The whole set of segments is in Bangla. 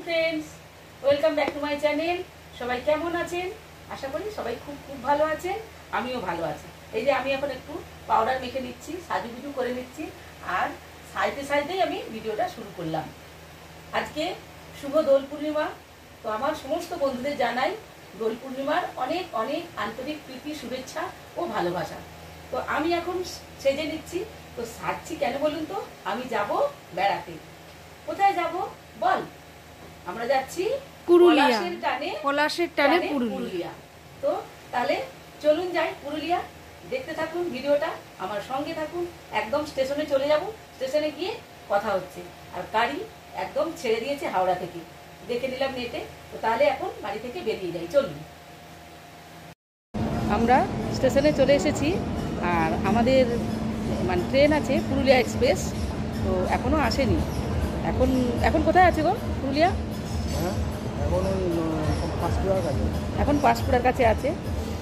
Friends, welcome back to my channel. সবাই কেমন আছেন? আশা করি সবাই খুব খুব ভালো আছেন, আমিও ভালো আছি। এই যে আমি এখন একটু পাউডার মেখে নিচ্ছি, সাজুগুজু করে নিচ্ছি, আর সাইডে সাইডেই আমি ভিডিওটা শুরু করলাম। আজকে শুভ দোল পূর্ণিমা। তো আমার সমস্ত বন্ধুদের জানাই দোল পূর্ণিমার অনেক অনেক আন্তরিক প্রীতি, শুভেচ্ছা ও ভালোবাসা। তো আমি এখন সেজে নিচ্ছি। তো সাজছি কেন বলুন তো? আমি যাব বেড়াতে। কোথায় যাব বল? আমরা যাচ্ছি পলাশের টানে পুরুলিয়া। তো তাহলে চলুন যাই পুরুলিয়া। দেখতে থাকুন ভিডিওটা, আমার সঙ্গে থাকুন। একদম স্টেশনে চলে যাব, স্টেশনে গিয়ে কথা হচ্ছে। আর গাড়ি একদম ছেড়ে দিয়েছে হাওড়া থেকে, দেখে নিলাম নেটে। তো তাহলে এখন বাড়ি থেকে বেরিয়ে যাই, চলুন। আমরা স্টেশনে চলে এসেছি, আর আমাদের মানে ট্রেন আছে পুরুলিয়া এক্সপ্রেস। তো এখনও আসেনি। এখন কোথায় আছে গো পুরুলিয়া? এখন পাঁশকুড়ার কাছে আছে।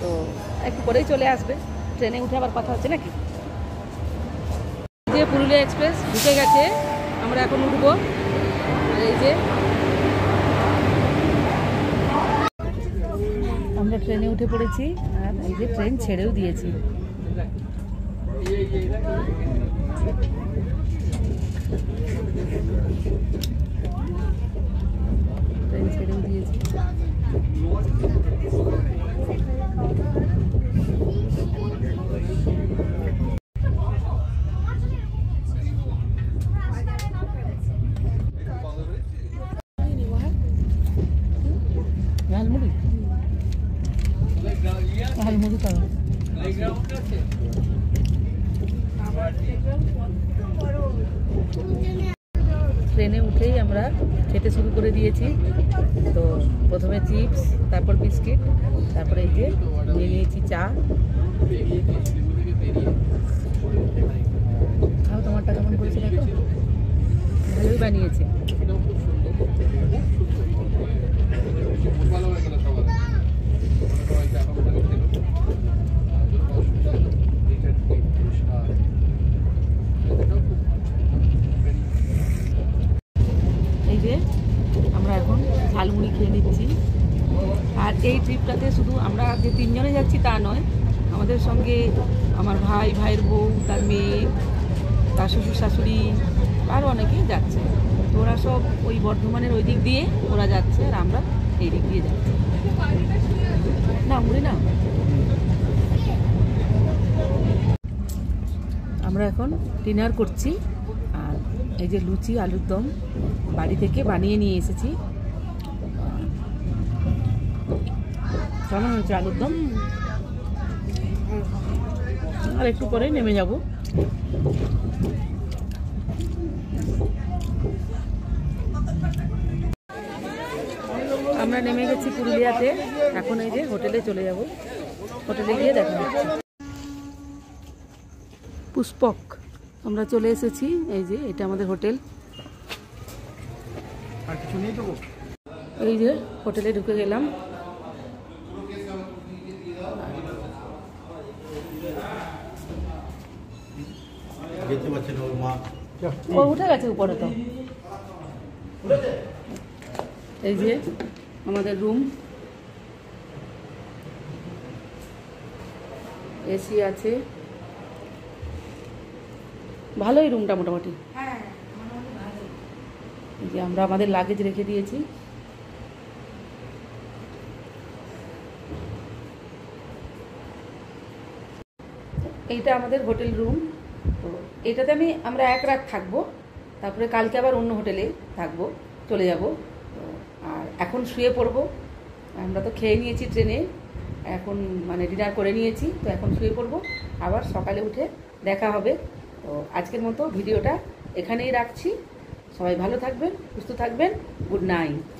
তো একটু পরেই চলে আসবে। ট্রেনে উঠে আবার কথা হচ্ছে নাকি। যে পুরুলিয়া এক্সপ্রেস ঢুকে গেছে, আমরা এখন উঠবো। আর এই যে আমরা ট্রেনে উঠে পড়েছি, আর এই যে ট্রেন ছেড়েও দিয়েছি। ট্রেন ছেড়েও দিয়েছি। ঝালমুড়ি ঝালমুড়ি খাবো। ট্রেনে উঠেই আমরা খেতে শুরু করে দিয়েছি। তো প্রথমে চিপস, তারপর বিস্কিট, তারপরে এই যে নিয়ে নিয়েছি চা। খাও, তোমারটা কেমন করেছে দেখো, ভালোই বানিয়েছে। এই যে আমরা এখন ঝালমুড়ি খেয়ে নিচ্ছি। আর এই ট্রিপটাতে শুধু আমরা যে তিনজনে যাচ্ছি তা নয়, আমাদের সঙ্গে আমার ভাই, ভাইয়ের বউ, তার মেয়ে, তার শ্বশুর শাশুড়ি, আরও অনেকেই যাচ্ছে। তো ওরা সব ওই বর্ধমানের ওই দিক দিয়ে ওরা যাচ্ছে, আর আমরা এই দিক দিয়ে যাচ্ছি। না মুড়ি না। আমরা এখন ডিনার করছি। আর এই যে লুচি, আলুর দম বাড়ি থেকে বানিয়ে নিয়ে এসেছি। কেমন হয়েছে আলুর দম? আর একটু পরে নেমে যাব। আমরা নেমে গেছি পুরুলিয়াতে। এখন এই যে হোটেলে চলে যাব। হোটেলে গিয়ে দেখা হচ্ছে। পুষ্পক আমরা চলে এসেছি। এই যে এটা আমাদের হোটেল। এই যে হোটেলে ঢুকে গেলাম। ও উঠে গেছে উপরে। তো এই যে আমাদের রুম, এসি আছে, ভালোই রুমটা মোটামুটি। এই যে আমরা আমাদের লাগেজ রেখে দিয়েছি। এইটা আমাদের হোটেল রুম। তো এটাতে আমরা এক রাত থাকবো, তারপরে কালকে আবার অন্য হোটেলে থাকবো, চলে যাব। তো আর এখন শুয়ে পড়বো। আমরা তো খেয়ে নিয়েছি ট্রেনে, এখন মানে ডিনার করে নিয়েছি। তো এখন শুয়ে পড়বো, আবার সকালে উঠে দেখা হবে। তো আজকের মতো ভিডিওটা এখানেই রাখছি। সবাই ভালো থাকবেন, সুস্থ থাকবেন। Good night.